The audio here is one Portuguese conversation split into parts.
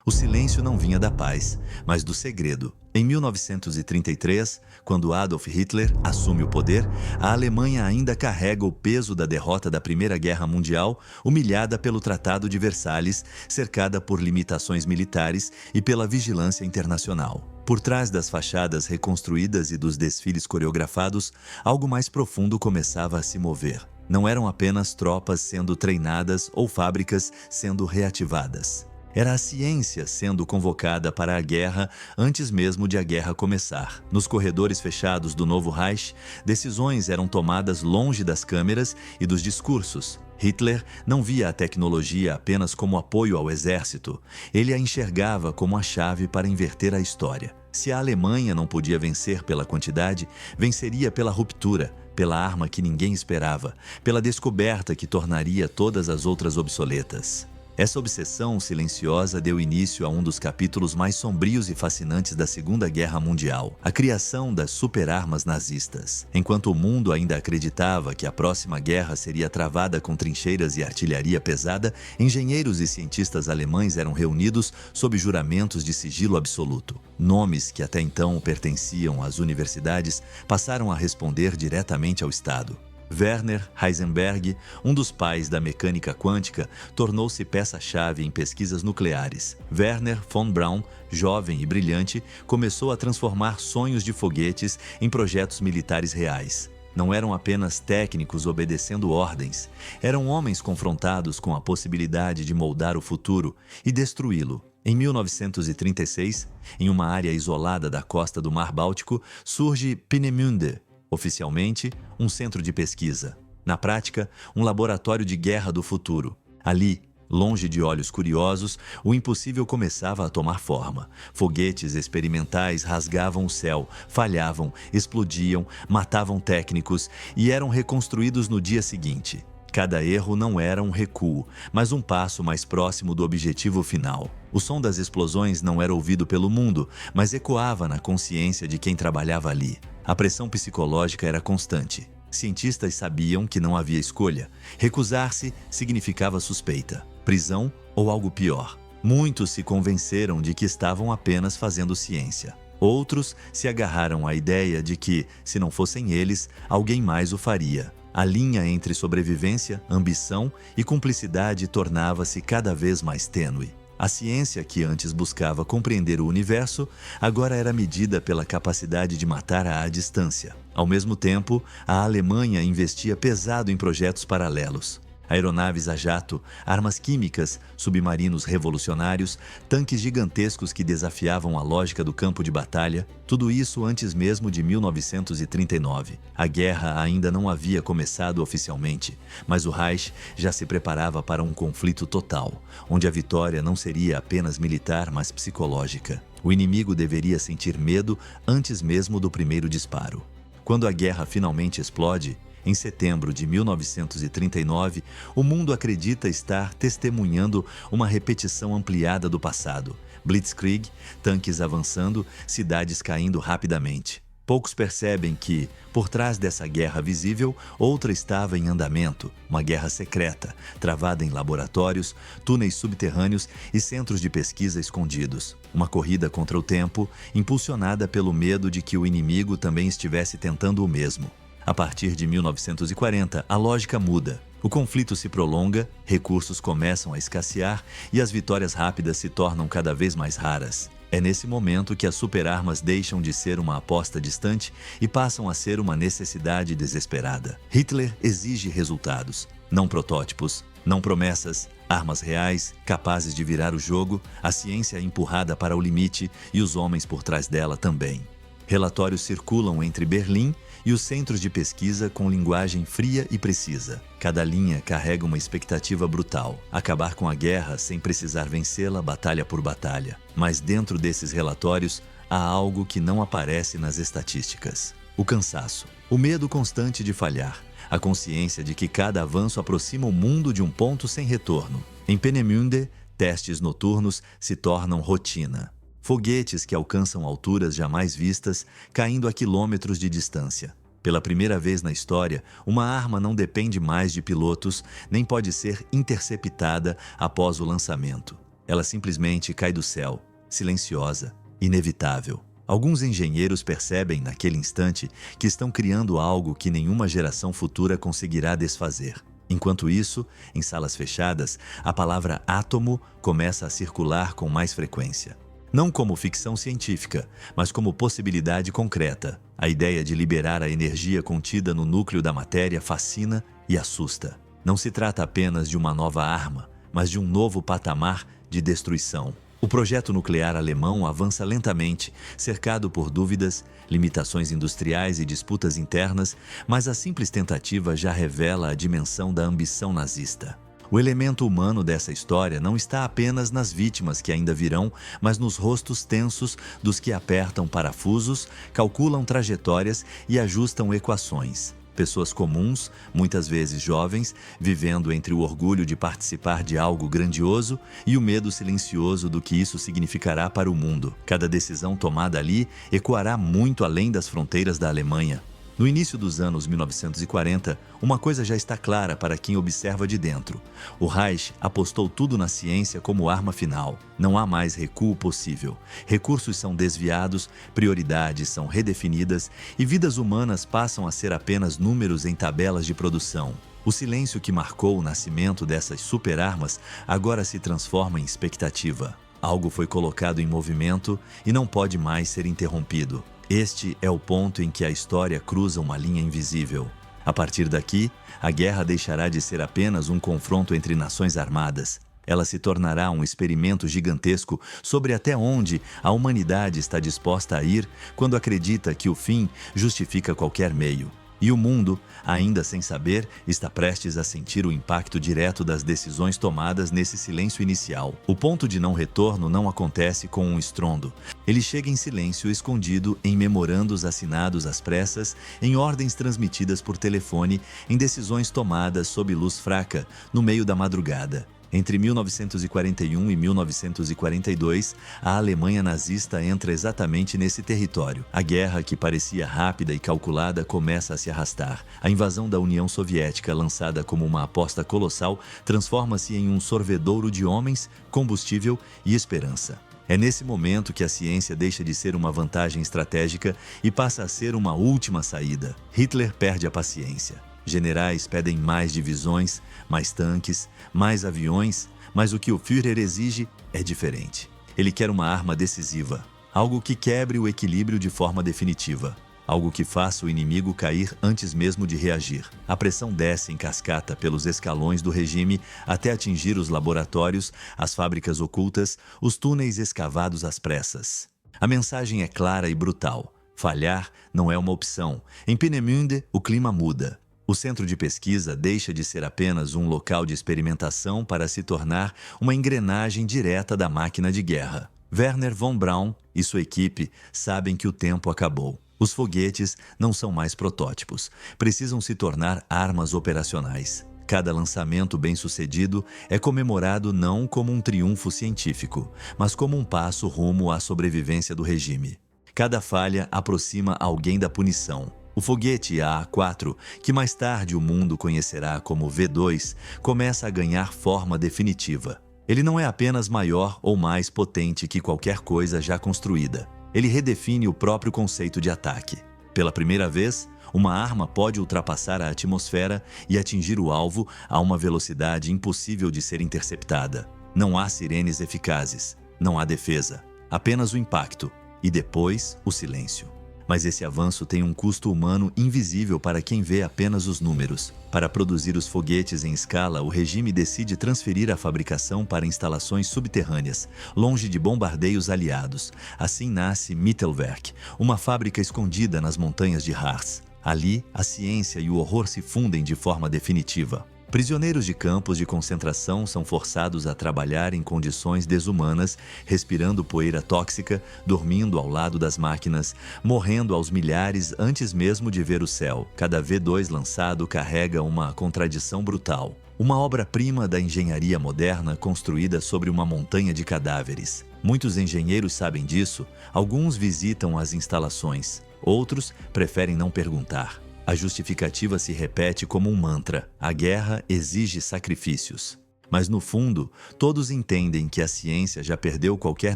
O silêncio não vinha da paz, mas do segredo. Em 1933, quando Adolf Hitler assume o poder, a Alemanha ainda carrega o peso da derrota da Primeira Guerra Mundial, humilhada pelo Tratado de Versalhes, cercada por limitações militares e pela vigilância internacional. Por trás das fachadas reconstruídas e dos desfiles coreografados, algo mais profundo começava a se mover. Não eram apenas tropas sendo treinadas ou fábricas sendo reativadas. Era a ciência sendo convocada para a guerra antes mesmo de a guerra começar. Nos corredores fechados do novo Reich, decisões eram tomadas longe das câmeras e dos discursos. Hitler não via a tecnologia apenas como apoio ao exército. Ele a enxergava como a chave para inverter a história. Se a Alemanha não podia vencer pela quantidade, venceria pela ruptura, pela arma que ninguém esperava, pela descoberta que tornaria todas as outras obsoletas. Essa obsessão silenciosa deu início a um dos capítulos mais sombrios e fascinantes da Segunda Guerra Mundial, a criação das superarmas nazistas. Enquanto o mundo ainda acreditava que a próxima guerra seria travada com trincheiras e artilharia pesada, engenheiros e cientistas alemães eram reunidos sob juramentos de sigilo absoluto. Nomes que até então pertenciam às universidades passaram a responder diretamente ao Estado. Werner Heisenberg, um dos pais da mecânica quântica, tornou-se peça-chave em pesquisas nucleares. Werner von Braun, jovem e brilhante, começou a transformar sonhos de foguetes em projetos militares reais. Não eram apenas técnicos obedecendo ordens, eram homens confrontados com a possibilidade de moldar o futuro e destruí-lo. Em 1936, em uma área isolada da costa do Mar Báltico, surge Peenemünde, oficialmente, um centro de pesquisa. Na prática, um laboratório de guerra do futuro. Ali, longe de olhos curiosos, o impossível começava a tomar forma. Foguetes experimentais rasgavam o céu, falhavam, explodiam, matavam técnicos e eram reconstruídos no dia seguinte. Cada erro não era um recuo, mas um passo mais próximo do objetivo final. O som das explosões não era ouvido pelo mundo, mas ecoava na consciência de quem trabalhava ali. A pressão psicológica era constante. Cientistas sabiam que não havia escolha. Recusar-se significava suspeita, prisão ou algo pior. Muitos se convenceram de que estavam apenas fazendo ciência. Outros se agarraram à ideia de que, se não fossem eles, alguém mais o faria. A linha entre sobrevivência, ambição e cumplicidade tornava-se cada vez mais tênue. A ciência, que antes buscava compreender o universo, agora era medida pela capacidade de matar à distância. Ao mesmo tempo, a Alemanha investia pesado em projetos paralelos. Aeronaves a jato, armas químicas, submarinos revolucionários, tanques gigantescos que desafiavam a lógica do campo de batalha, tudo isso antes mesmo de 1939. A guerra ainda não havia começado oficialmente, mas o Reich já se preparava para um conflito total, onde a vitória não seria apenas militar, mas psicológica. O inimigo deveria sentir medo antes mesmo do primeiro disparo. Quando a guerra finalmente explode, em setembro de 1939, o mundo acredita estar testemunhando uma repetição ampliada do passado. Blitzkrieg, tanques avançando, cidades caindo rapidamente. Poucos percebem que, por trás dessa guerra visível, outra estava em andamento, uma guerra secreta, travada em laboratórios, túneis subterrâneos e centros de pesquisa escondidos. Uma corrida contra o tempo, impulsionada pelo medo de que o inimigo também estivesse tentando o mesmo. A partir de 1940, a lógica muda. O conflito se prolonga, recursos começam a escassear e as vitórias rápidas se tornam cada vez mais raras. É nesse momento que as superarmas deixam de ser uma aposta distante e passam a ser uma necessidade desesperada. Hitler exige resultados, não protótipos, não promessas, armas reais, capazes de virar o jogo, a ciência é empurrada para o limite e os homens por trás dela também. Relatórios circulam entre Berlim e os centros de pesquisa com linguagem fria e precisa. Cada linha carrega uma expectativa brutal: acabar com a guerra sem precisar vencê-la batalha por batalha. Mas dentro desses relatórios há algo que não aparece nas estatísticas: o cansaço, o medo constante de falhar, a consciência de que cada avanço aproxima o mundo de um ponto sem retorno. Em Peenemünde, testes noturnos se tornam rotina. Foguetes que alcançam alturas jamais vistas, caindo a quilômetros de distância. Pela primeira vez na história, uma arma não depende mais de pilotos, nem pode ser interceptada após o lançamento. Ela simplesmente cai do céu, silenciosa, inevitável. Alguns engenheiros percebem, naquele instante, que estão criando algo que nenhuma geração futura conseguirá desfazer. Enquanto isso, em salas fechadas, a palavra átomo começa a circular com mais frequência. Não como ficção científica, mas como possibilidade concreta. A ideia de liberar a energia contida no núcleo da matéria fascina e assusta. Não se trata apenas de uma nova arma, mas de um novo patamar de destruição. O projeto nuclear alemão avança lentamente, cercado por dúvidas, limitações industriais e disputas internas, mas a simples tentativa já revela a dimensão da ambição nazista. O elemento humano dessa história não está apenas nas vítimas que ainda virão, mas nos rostos tensos dos que apertam parafusos, calculam trajetórias e ajustam equações. Pessoas comuns, muitas vezes jovens, vivendo entre o orgulho de participar de algo grandioso e o medo silencioso do que isso significará para o mundo. Cada decisão tomada ali ecoará muito além das fronteiras da Alemanha. No início dos anos 1940, uma coisa já está clara para quem observa de dentro. O Reich apostou tudo na ciência como arma final. Não há mais recuo possível. Recursos são desviados, prioridades são redefinidas e vidas humanas passam a ser apenas números em tabelas de produção. O silêncio que marcou o nascimento dessas superarmas agora se transforma em expectativa. Algo foi colocado em movimento e não pode mais ser interrompido. Este é o ponto em que a história cruza uma linha invisível. A partir daqui, a guerra deixará de ser apenas um confronto entre nações armadas. Ela se tornará um experimento gigantesco sobre até onde a humanidade está disposta a ir quando acredita que o fim justifica qualquer meio. E o mundo, ainda sem saber, está prestes a sentir o impacto direto das decisões tomadas nesse silêncio inicial. O ponto de não retorno não acontece com um estrondo. Ele chega em silêncio escondido em memorandos assinados às pressas, em ordens transmitidas por telefone, em decisões tomadas sob luz fraca, no meio da madrugada. Entre 1941 e 1942, a Alemanha nazista entra exatamente nesse território. A guerra, que parecia rápida e calculada, começa a se arrastar. A invasão da União Soviética, lançada como uma aposta colossal, transforma-se em um sorvedouro de homens, combustível e esperança. É nesse momento que a ciência deixa de ser uma vantagem estratégica e passa a ser uma última saída. Hitler perde a paciência. Generais pedem mais divisões, mais tanques, mais aviões, mas o que o Führer exige é diferente. Ele quer uma arma decisiva, algo que quebre o equilíbrio de forma definitiva, algo que faça o inimigo cair antes mesmo de reagir. A pressão desce em cascata pelos escalões do regime até atingir os laboratórios, as fábricas ocultas, os túneis escavados às pressas. A mensagem é clara e brutal. Falhar não é uma opção. Em Peenemünde, o clima muda. O centro de pesquisa deixa de ser apenas um local de experimentação para se tornar uma engrenagem direta da máquina de guerra. Werner von Braun e sua equipe sabem que o tempo acabou. Os foguetes não são mais protótipos, precisam se tornar armas operacionais. Cada lançamento bem-sucedido é comemorado não como um triunfo científico, mas como um passo rumo à sobrevivência do regime. Cada falha aproxima alguém da punição. O foguete A-4, que mais tarde o mundo conhecerá como V-2, começa a ganhar forma definitiva. Ele não é apenas maior ou mais potente que qualquer coisa já construída. Ele redefine o próprio conceito de ataque. Pela primeira vez, uma arma pode ultrapassar a atmosfera e atingir o alvo a uma velocidade impossível de ser interceptada. Não há sirenes eficazes, não há defesa, apenas o impacto e depois o silêncio. Mas esse avanço tem um custo humano invisível para quem vê apenas os números. Para produzir os foguetes em escala, o regime decide transferir a fabricação para instalações subterrâneas, longe de bombardeios aliados. Assim nasce Mittelwerk, uma fábrica escondida nas montanhas de Harz. Ali, a ciência e o horror se fundem de forma definitiva. Prisioneiros de campos de concentração são forçados a trabalhar em condições desumanas, respirando poeira tóxica, dormindo ao lado das máquinas, morrendo aos milhares antes mesmo de ver o céu. Cada V2 lançado carrega uma contradição brutal. Uma obra-prima da engenharia moderna construída sobre uma montanha de cadáveres. Muitos engenheiros sabem disso, alguns visitam as instalações, outros preferem não perguntar. A justificativa se repete como um mantra: a guerra exige sacrifícios. Mas no fundo, todos entendem que a ciência já perdeu qualquer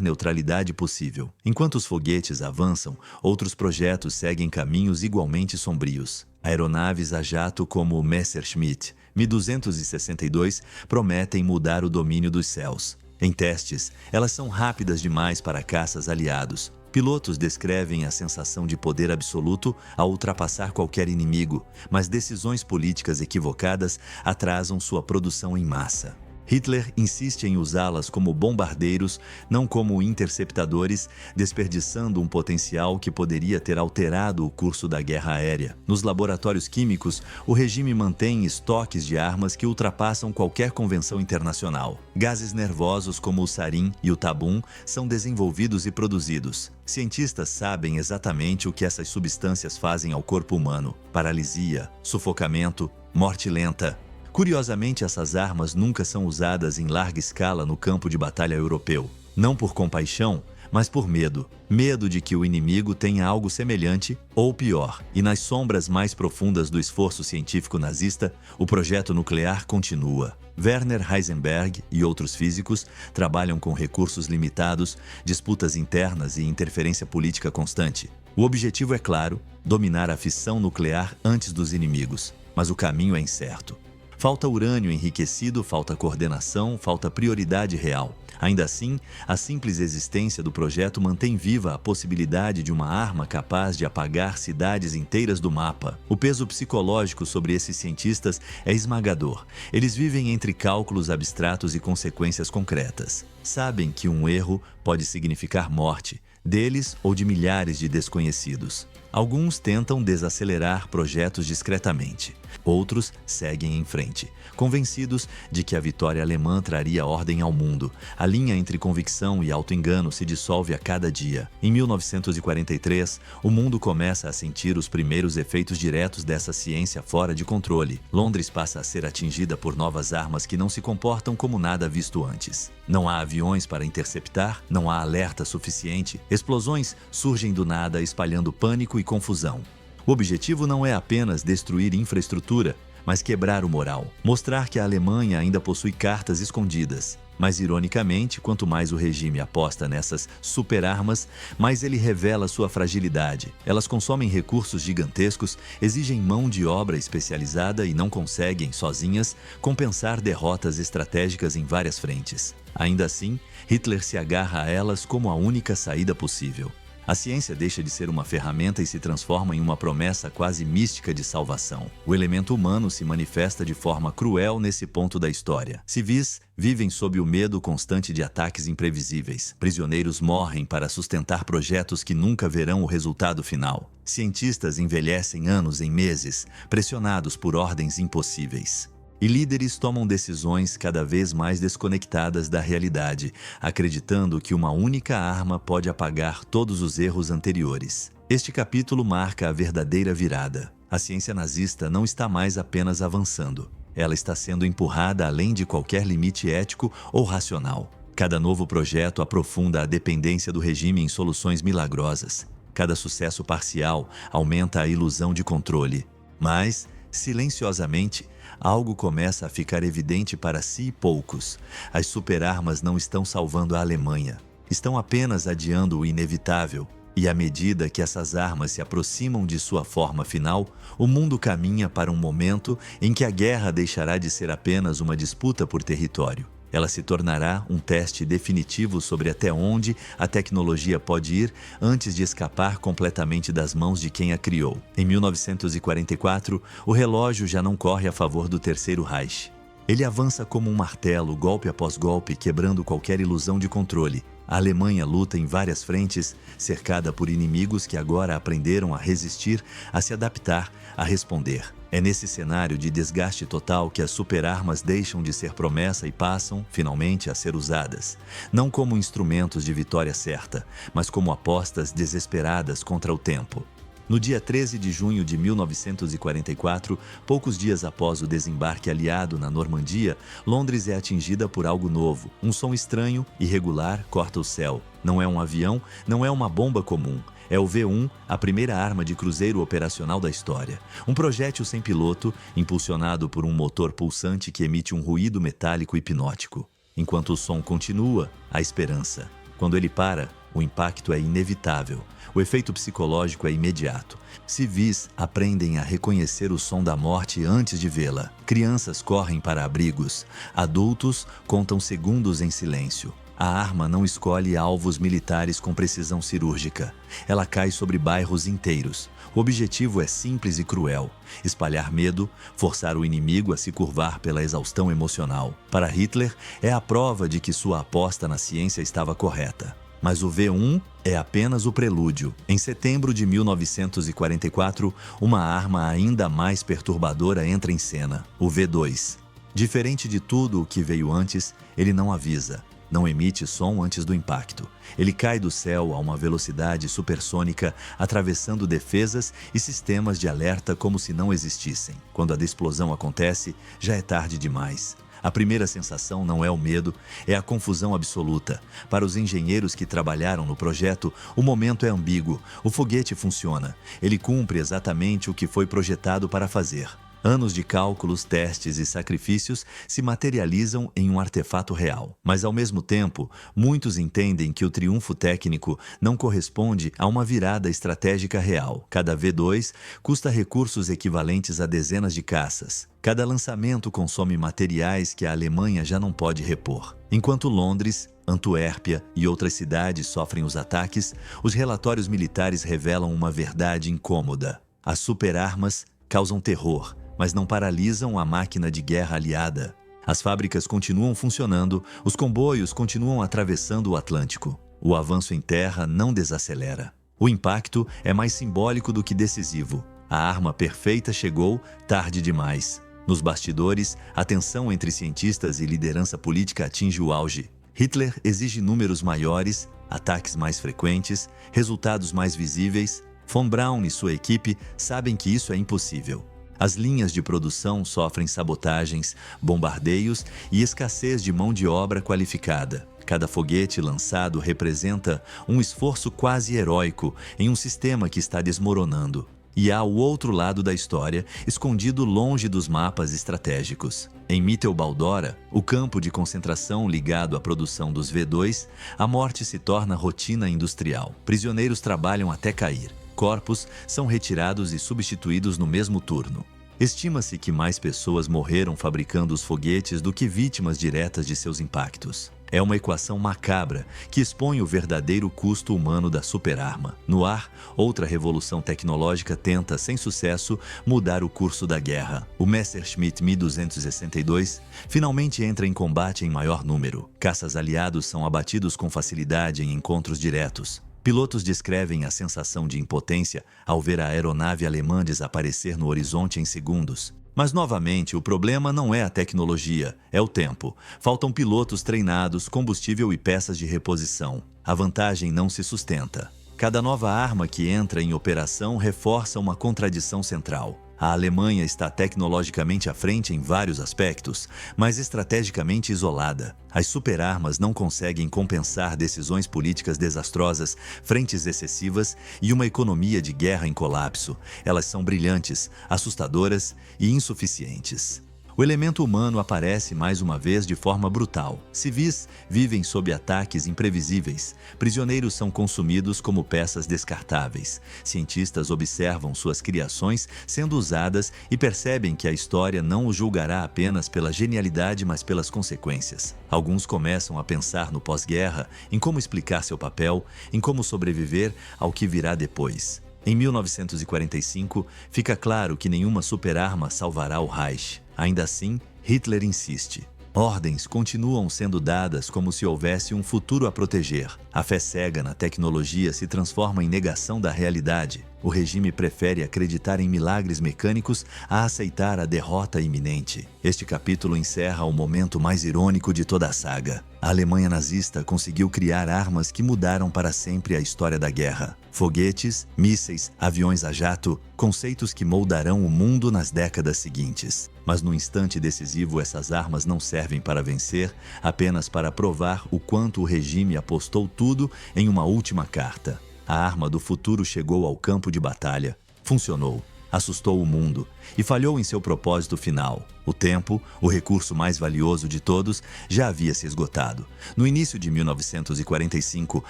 neutralidade possível. Enquanto os foguetes avançam, outros projetos seguem caminhos igualmente sombrios. Aeronaves a jato como o Messerschmitt Mi-262 prometem mudar o domínio dos céus. Em testes, elas são rápidas demais para caças aliados. Pilotos descrevem a sensação de poder absoluto ao ultrapassar qualquer inimigo, mas decisões políticas equivocadas atrasam sua produção em massa. Hitler insiste em usá-las como bombardeiros, não como interceptadores, desperdiçando um potencial que poderia ter alterado o curso da guerra aérea. Nos laboratórios químicos, o regime mantém estoques de armas que ultrapassam qualquer convenção internacional. Gases nervosos como o sarin e o tabum são desenvolvidos e produzidos. Cientistas sabem exatamente o que essas substâncias fazem ao corpo humano: paralisia, sufocamento, morte lenta. Curiosamente, essas armas nunca são usadas em larga escala no campo de batalha europeu. Não por compaixão, mas por medo. Medo de que o inimigo tenha algo semelhante ou pior. E nas sombras mais profundas do esforço científico nazista, o projeto nuclear continua. Werner Heisenberg e outros físicos trabalham com recursos limitados, disputas internas e interferência política constante. O objetivo é claro: dominar a fissão nuclear antes dos inimigos. Mas o caminho é incerto. Falta urânio enriquecido, falta coordenação, falta prioridade real. Ainda assim, a simples existência do projeto mantém viva a possibilidade de uma arma capaz de apagar cidades inteiras do mapa. O peso psicológico sobre esses cientistas é esmagador. Eles vivem entre cálculos abstratos e consequências concretas. Sabem que um erro pode significar morte, deles ou de milhares de desconhecidos. Alguns tentam desacelerar projetos discretamente. Outros seguem em frente, convencidos de que a vitória alemã traria ordem ao mundo. A linha entre convicção e auto-engano se dissolve a cada dia. Em 1943, o mundo começa a sentir os primeiros efeitos diretos dessa ciência fora de controle. Londres passa a ser atingida por novas armas que não se comportam como nada visto antes. Não há aviões para interceptar, não há alerta suficiente. Explosões surgem do nada, espalhando pânico e confusão. O objetivo não é apenas destruir infraestrutura, mas quebrar o moral. Mostrar que a Alemanha ainda possui cartas escondidas. Mas, ironicamente, quanto mais o regime aposta nessas superarmas, mais ele revela sua fragilidade. Elas consomem recursos gigantescos, exigem mão de obra especializada e não conseguem, sozinhas, compensar derrotas estratégicas em várias frentes. Ainda assim, Hitler se agarra a elas como a única saída possível. A ciência deixa de ser uma ferramenta e se transforma em uma promessa quase mística de salvação. O elemento humano se manifesta de forma cruel nesse ponto da história. Civis vivem sob o medo constante de ataques imprevisíveis. Prisioneiros morrem para sustentar projetos que nunca verão o resultado final. Cientistas envelhecem anos em meses, pressionados por ordens impossíveis. E líderes tomam decisões cada vez mais desconectadas da realidade, acreditando que uma única arma pode apagar todos os erros anteriores. Este capítulo marca a verdadeira virada. A ciência nazista não está mais apenas avançando. Ela está sendo empurrada além de qualquer limite ético ou racional. Cada novo projeto aprofunda a dependência do regime em soluções milagrosas. Cada sucesso parcial aumenta a ilusão de controle. Mas, silenciosamente, algo começa a ficar evidente para si e poucos. As superarmas não estão salvando a Alemanha. Estão apenas adiando o inevitável. E à medida que essas armas se aproximam de sua forma final, o mundo caminha para um momento em que a guerra deixará de ser apenas uma disputa por território. Ela se tornará um teste definitivo sobre até onde a tecnologia pode ir antes de escapar completamente das mãos de quem a criou. Em 1944, o relógio já não corre a favor do Terceiro Reich. Ele avança como um martelo, golpe após golpe, quebrando qualquer ilusão de controle. A Alemanha luta em várias frentes, cercada por inimigos que agora aprenderam a resistir, a se adaptar, a responder. É nesse cenário de desgaste total que as superarmas deixam de ser promessa e passam, finalmente, a ser usadas. Não como instrumentos de vitória certa, mas como apostas desesperadas contra o tempo. No dia 13 de junho de 1944, poucos dias após o desembarque aliado na Normandia, Londres é atingida por algo novo. Um som estranho, irregular, corta o céu. Não é um avião, não é uma bomba comum. É o V-1, a primeira arma de cruzeiro operacional da história. Um projétil sem piloto, impulsionado por um motor pulsante que emite um ruído metálico hipnótico. Enquanto o som continua, há esperança. Quando ele para, o impacto é inevitável. O efeito psicológico é imediato. Civis aprendem a reconhecer o som da morte antes de vê-la. Crianças correm para abrigos. Adultos contam segundos em silêncio. A arma não escolhe alvos militares com precisão cirúrgica. Ela cai sobre bairros inteiros. O objetivo é simples e cruel: espalhar medo, forçar o inimigo a se curvar pela exaustão emocional. Para Hitler, é a prova de que sua aposta na ciência estava correta. Mas o V-1 é apenas o prelúdio. Em setembro de 1944, uma arma ainda mais perturbadora entra em cena: o V-2. Diferente de tudo o que veio antes, ele não avisa. Não emite som antes do impacto. Ele cai do céu a uma velocidade supersônica, atravessando defesas e sistemas de alerta como se não existissem. Quando a explosão acontece, já é tarde demais. A primeira sensação não é o medo, é a confusão absoluta. Para os engenheiros que trabalharam no projeto, o momento é ambíguo. O foguete funciona. Ele cumpre exatamente o que foi projetado para fazer. Anos de cálculos, testes e sacrifícios se materializam em um artefato real. Mas, ao mesmo tempo, muitos entendem que o triunfo técnico não corresponde a uma virada estratégica real. Cada V-2 custa recursos equivalentes a dezenas de caças. Cada lançamento consome materiais que a Alemanha já não pode repor. Enquanto Londres, Antuérpia e outras cidades sofrem os ataques, os relatórios militares revelam uma verdade incômoda. As superarmas causam terror, mas não paralisam a máquina de guerra aliada. As fábricas continuam funcionando, os comboios continuam atravessando o Atlântico. O avanço em terra não desacelera. O impacto é mais simbólico do que decisivo. A arma perfeita chegou tarde demais. Nos bastidores, a tensão entre cientistas e liderança política atinge o auge. Hitler exige números maiores, ataques mais frequentes, resultados mais visíveis. Von Braun e sua equipe sabem que isso é impossível. As linhas de produção sofrem sabotagens, bombardeios e escassez de mão de obra qualificada. Cada foguete lançado representa um esforço quase heróico em um sistema que está desmoronando. E há o outro lado da história, escondido longe dos mapas estratégicos. Em Mittelbau-Dora, o campo de concentração ligado à produção dos V-2, a morte se torna rotina industrial. Prisioneiros trabalham até cair. Corpos são retirados e substituídos no mesmo turno. Estima-se que mais pessoas morreram fabricando os foguetes do que vítimas diretas de seus impactos. É uma equação macabra que expõe o verdadeiro custo humano da superarma. No ar, outra revolução tecnológica tenta, sem sucesso, mudar o curso da guerra. O Messerschmitt Mi-262 finalmente entra em combate em maior número. Caças aliados são abatidos com facilidade em encontros diretos. Pilotos descrevem a sensação de impotência ao ver a aeronave alemã desaparecer no horizonte em segundos. Mas, novamente, o problema não é a tecnologia, é o tempo. Faltam pilotos treinados, combustível e peças de reposição. A vantagem não se sustenta. Cada nova arma que entra em operação reforça uma contradição central. A Alemanha está tecnologicamente à frente em vários aspectos, mas estrategicamente isolada. As superarmas não conseguem compensar decisões políticas desastrosas, frentes excessivas e uma economia de guerra em colapso. Elas são brilhantes, assustadoras e insuficientes. O elemento humano aparece mais uma vez de forma brutal. Civis vivem sob ataques imprevisíveis. Prisioneiros são consumidos como peças descartáveis. Cientistas observam suas criações sendo usadas e percebem que a história não os julgará apenas pela genialidade, mas pelas consequências. Alguns começam a pensar no pós-guerra, em como explicar seu papel, em como sobreviver ao que virá depois. Em 1945, fica claro que nenhuma superarma salvará o Reich. Ainda assim, Hitler insiste. Ordens continuam sendo dadas como se houvesse um futuro a proteger. A fé cega na tecnologia se transforma em negação da realidade. O regime prefere acreditar em milagres mecânicos a aceitar a derrota iminente. Este capítulo encerra o momento mais irônico de toda a saga. A Alemanha nazista conseguiu criar armas que mudaram para sempre a história da guerra. Foguetes, mísseis, aviões a jato, conceitos que moldarão o mundo nas décadas seguintes. Mas no instante decisivo, essas armas não servem para vencer, apenas para provar o quanto o regime apostou tudo em uma última carta. A arma do futuro chegou ao campo de batalha, funcionou, assustou o mundo e falhou em seu propósito final. O tempo, o recurso mais valioso de todos, já havia se esgotado. No início de 1945,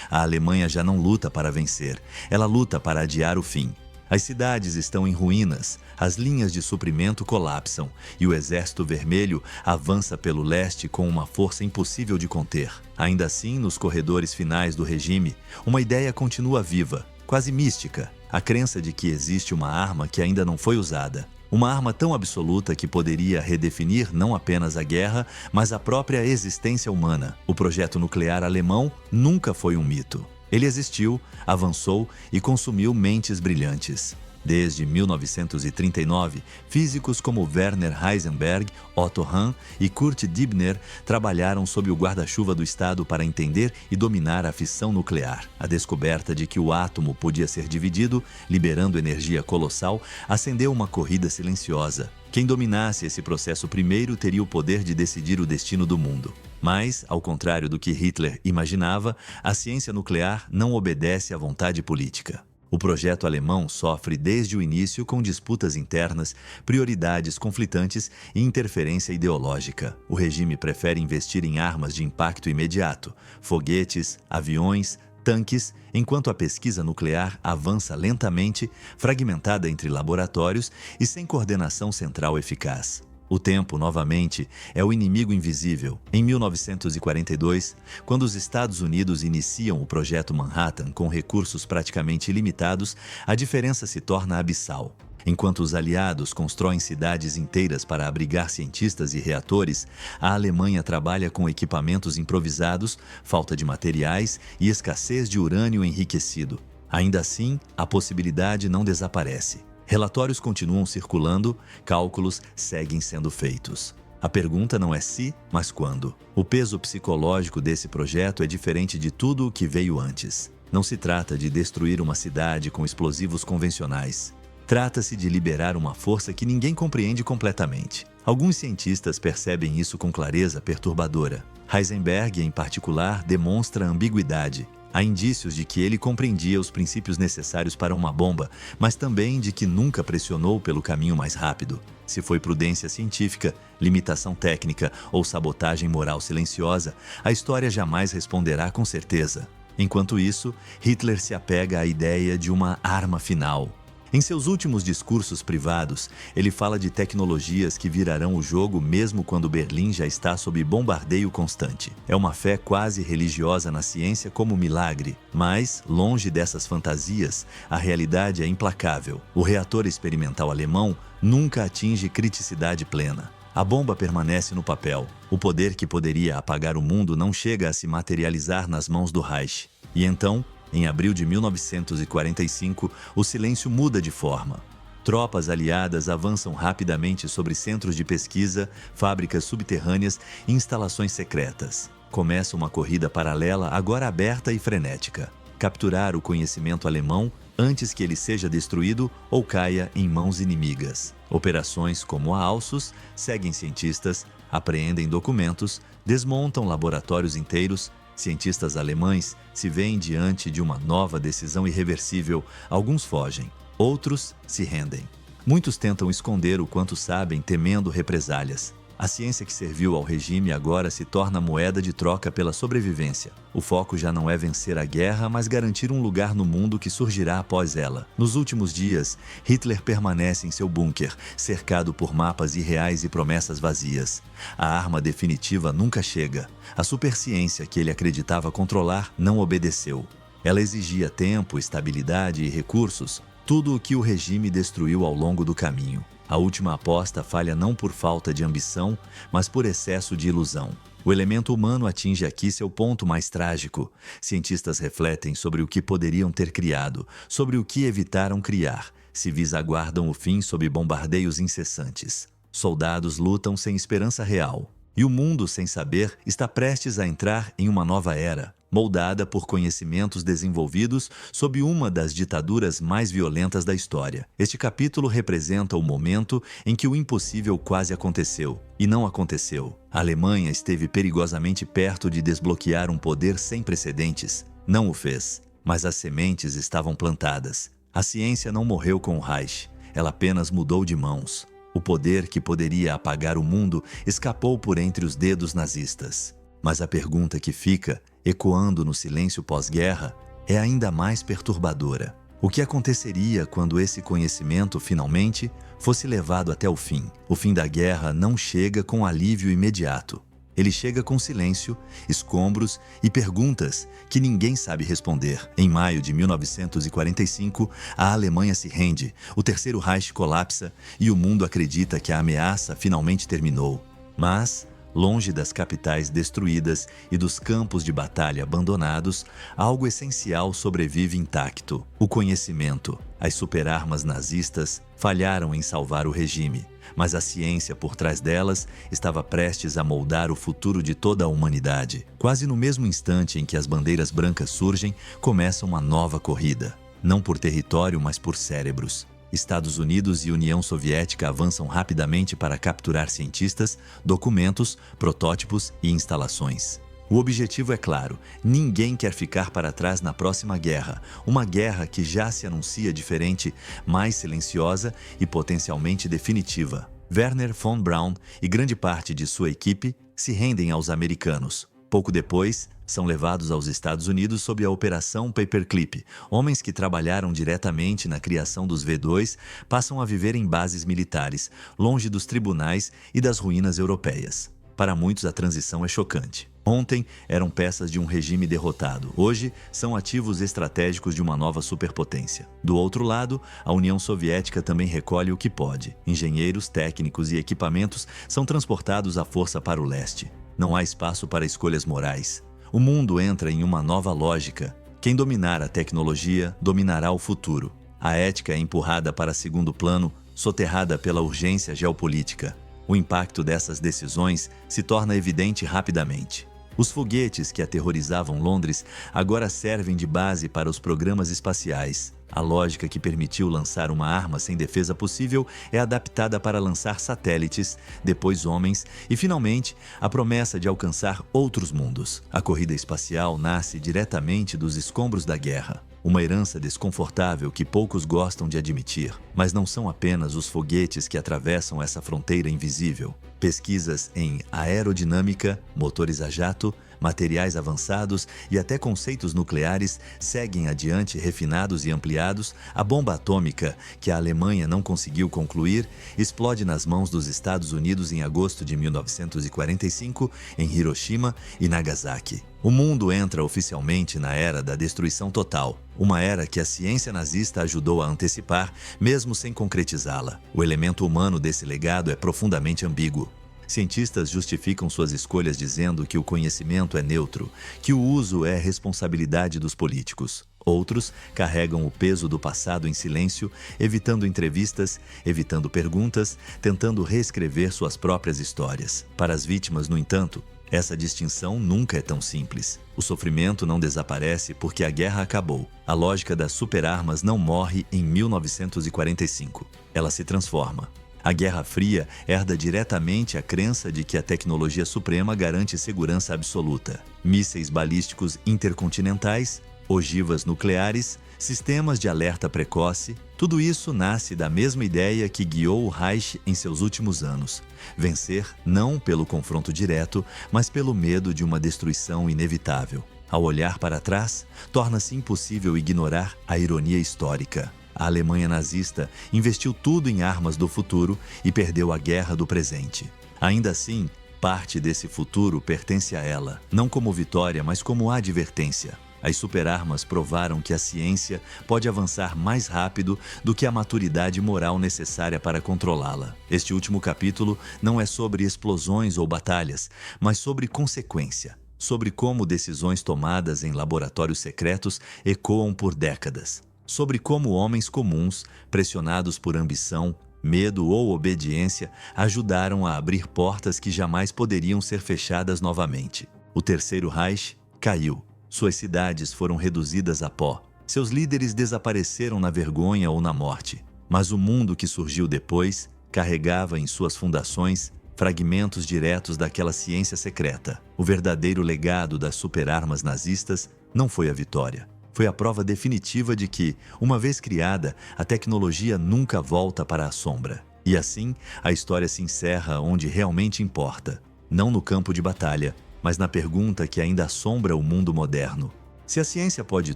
a Alemanha já não luta para vencer, ela luta para adiar o fim. As cidades estão em ruínas, as linhas de suprimento colapsam e o Exército Vermelho avança pelo leste com uma força impossível de conter. Ainda assim, nos corredores finais do regime, uma ideia continua viva, quase mística, a crença de que existe uma arma que ainda não foi usada. Uma arma tão absoluta que poderia redefinir não apenas a guerra, mas a própria existência humana. O projeto nuclear alemão nunca foi um mito. Ele existiu, avançou e consumiu mentes brilhantes. Desde 1939, físicos como Werner Heisenberg, Otto Hahn e Kurt Dibner trabalharam sob o guarda-chuva do Estado para entender e dominar a fissão nuclear. A descoberta de que o átomo podia ser dividido, liberando energia colossal, acendeu uma corrida silenciosa. Quem dominasse esse processo primeiro teria o poder de decidir o destino do mundo. Mas, ao contrário do que Hitler imaginava, a ciência nuclear não obedece à vontade política. O projeto alemão sofre desde o início com disputas internas, prioridades conflitantes e interferência ideológica. O regime prefere investir em armas de impacto imediato, foguetes, aviões, tanques, enquanto a pesquisa nuclear avança lentamente, fragmentada entre laboratórios e sem coordenação central eficaz. O tempo, novamente, é o inimigo invisível. Em 1942, quando os Estados Unidos iniciam o Projeto Manhattan com recursos praticamente ilimitados, a diferença se torna abissal. Enquanto os aliados constroem cidades inteiras para abrigar cientistas e reatores, a Alemanha trabalha com equipamentos improvisados, falta de materiais e escassez de urânio enriquecido. Ainda assim, a possibilidade não desaparece. Relatórios continuam circulando, cálculos seguem sendo feitos. A pergunta não é se, mas quando. O peso psicológico desse projeto é diferente de tudo o que veio antes. Não se trata de destruir uma cidade com explosivos convencionais. Trata-se de liberar uma força que ninguém compreende completamente. Alguns cientistas percebem isso com clareza perturbadora. Heisenberg, em particular, demonstra ambiguidade. Há indícios de que ele compreendia os princípios necessários para uma bomba, mas também de que nunca pressionou pelo caminho mais rápido. Se foi prudência científica, limitação técnica ou sabotagem moral silenciosa, a história jamais responderá com certeza. Enquanto isso, Hitler se apega à ideia de uma arma final. Em seus últimos discursos privados, ele fala de tecnologias que virarão o jogo mesmo quando Berlim já está sob bombardeio constante. É uma fé quase religiosa na ciência como milagre, mas, longe dessas fantasias, a realidade é implacável. O reator experimental alemão nunca atinge criticidade plena. A bomba permanece no papel. O poder que poderia apagar o mundo não chega a se materializar nas mãos do Reich. E então, em abril de 1945, o silêncio muda de forma. Tropas aliadas avançam rapidamente sobre centros de pesquisa, fábricas subterrâneas e instalações secretas. Começa uma corrida paralela, agora aberta e frenética. Capturar o conhecimento alemão antes que ele seja destruído ou caia em mãos inimigas. Operações como a Alsos seguem cientistas, apreendem documentos, desmontam laboratórios inteiros. Cientistas alemães se veem diante de uma nova decisão irreversível. Alguns fogem, outros se rendem. Muitos tentam esconder o quanto sabem, temendo represálias. A ciência que serviu ao regime agora se torna moeda de troca pela sobrevivência. O foco já não é vencer a guerra, mas garantir um lugar no mundo que surgirá após ela. Nos últimos dias, Hitler permanece em seu bunker, cercado por mapas irreais e promessas vazias. A arma definitiva nunca chega. A superciência que ele acreditava controlar não obedeceu. Ela exigia tempo, estabilidade e recursos, tudo o que o regime destruiu ao longo do caminho. A última aposta falha não por falta de ambição, mas por excesso de ilusão. O elemento humano atinge aqui seu ponto mais trágico. Cientistas refletem sobre o que poderiam ter criado, sobre o que evitaram criar. Civis aguardam o fim sob bombardeios incessantes. Soldados lutam sem esperança real. E o mundo, sem saber, está prestes a entrar em uma nova era, moldada por conhecimentos desenvolvidos sob uma das ditaduras mais violentas da história. Este capítulo representa o momento em que o impossível quase aconteceu. E não aconteceu. A Alemanha esteve perigosamente perto de desbloquear um poder sem precedentes. Não o fez, mas as sementes estavam plantadas. A ciência não morreu com o Reich, ela apenas mudou de mãos. O poder que poderia apagar o mundo escapou por entre os dedos nazistas. Mas a pergunta que fica, ecoando no silêncio pós-guerra, é ainda mais perturbadora. O que aconteceria quando esse conhecimento, finalmente, fosse levado até o fim? O fim da guerra não chega com alívio imediato. Ele chega com silêncio, escombros e perguntas que ninguém sabe responder. Em maio de 1945, a Alemanha se rende, o Terceiro Reich colapsa e o mundo acredita que a ameaça finalmente terminou. Mas, longe das capitais destruídas e dos campos de batalha abandonados, algo essencial sobrevive intacto: o conhecimento. As superarmas nazistas falharam em salvar o regime, mas a ciência por trás delas estava prestes a moldar o futuro de toda a humanidade. Quase no mesmo instante em que as bandeiras brancas surgem, começa uma nova corrida. Não por território, mas por cérebros. Estados Unidos e União Soviética avançam rapidamente para capturar cientistas, documentos, protótipos e instalações. O objetivo é claro: ninguém quer ficar para trás na próxima guerra, uma guerra que já se anuncia diferente, mais silenciosa e potencialmente definitiva. Wernher von Braun e grande parte de sua equipe se rendem aos americanos. Pouco depois, são levados aos Estados Unidos sob a Operação Paperclip. Homens que trabalharam diretamente na criação dos V2 passam a viver em bases militares, longe dos tribunais e das ruínas europeias. Para muitos, a transição é chocante. Ontem eram peças de um regime derrotado. Hoje são ativos estratégicos de uma nova superpotência. Do outro lado, a União Soviética também recolhe o que pode. Engenheiros, técnicos e equipamentos são transportados à força para o leste. Não há espaço para escolhas morais. O mundo entra em uma nova lógica. Quem dominar a tecnologia, dominará o futuro. A ética é empurrada para segundo plano, soterrada pela urgência geopolítica. O impacto dessas decisões se torna evidente rapidamente. Os foguetes que aterrorizavam Londres agora servem de base para os programas espaciais. A lógica que permitiu lançar uma arma sem defesa possível é adaptada para lançar satélites, depois homens e, finalmente, a promessa de alcançar outros mundos. A corrida espacial nasce diretamente dos escombros da guerra. Uma herança desconfortável que poucos gostam de admitir. Mas não são apenas os foguetes que atravessam essa fronteira invisível. Pesquisas em aerodinâmica, motores a jato, materiais avançados e até conceitos nucleares seguem adiante, refinados e ampliados. A bomba atômica, que a Alemanha não conseguiu concluir, explode nas mãos dos Estados Unidos em agosto de 1945, em Hiroshima e Nagasaki. O mundo entra oficialmente na era da destruição total, uma era que a ciência nazista ajudou a antecipar, mesmo sem concretizá-la. O elemento humano desse legado é profundamente ambíguo. Cientistas justificam suas escolhas dizendo que o conhecimento é neutro, que o uso é responsabilidade dos políticos. Outros carregam o peso do passado em silêncio, evitando entrevistas, evitando perguntas, tentando reescrever suas próprias histórias. Para as vítimas, no entanto, essa distinção nunca é tão simples. O sofrimento não desaparece porque a guerra acabou. A lógica das superarmas não morre em 1945. Ela se transforma. A Guerra Fria herda diretamente a crença de que a tecnologia suprema garante segurança absoluta. Mísseis balísticos intercontinentais, ogivas nucleares, sistemas de alerta precoce, tudo isso nasce da mesma ideia que guiou o Reich em seus últimos anos. Vencer não pelo confronto direto, mas pelo medo de uma destruição inevitável. Ao olhar para trás, torna-se impossível ignorar a ironia histórica. A Alemanha nazista investiu tudo em armas do futuro e perdeu a guerra do presente. Ainda assim, parte desse futuro pertence a ela, não como vitória, mas como advertência. As superarmas provaram que a ciência pode avançar mais rápido do que a maturidade moral necessária para controlá-la. Este último capítulo não é sobre explosões ou batalhas, mas sobre consequência, sobre como decisões tomadas em laboratórios secretos ecoam por décadas, sobre como homens comuns, pressionados por ambição, medo ou obediência, ajudaram a abrir portas que jamais poderiam ser fechadas novamente. O Terceiro Reich caiu. Suas cidades foram reduzidas a pó. Seus líderes desapareceram na vergonha ou na morte. Mas o mundo que surgiu depois carregava em suas fundações fragmentos diretos daquela ciência secreta. O verdadeiro legado das superarmas nazistas não foi a vitória. Foi a prova definitiva de que, uma vez criada, a tecnologia nunca volta para a sombra. E assim, a história se encerra onde realmente importa. Não no campo de batalha, mas na pergunta que ainda assombra o mundo moderno. Se a ciência pode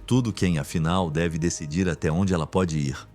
tudo, quem, afinal, deve decidir até onde ela pode ir?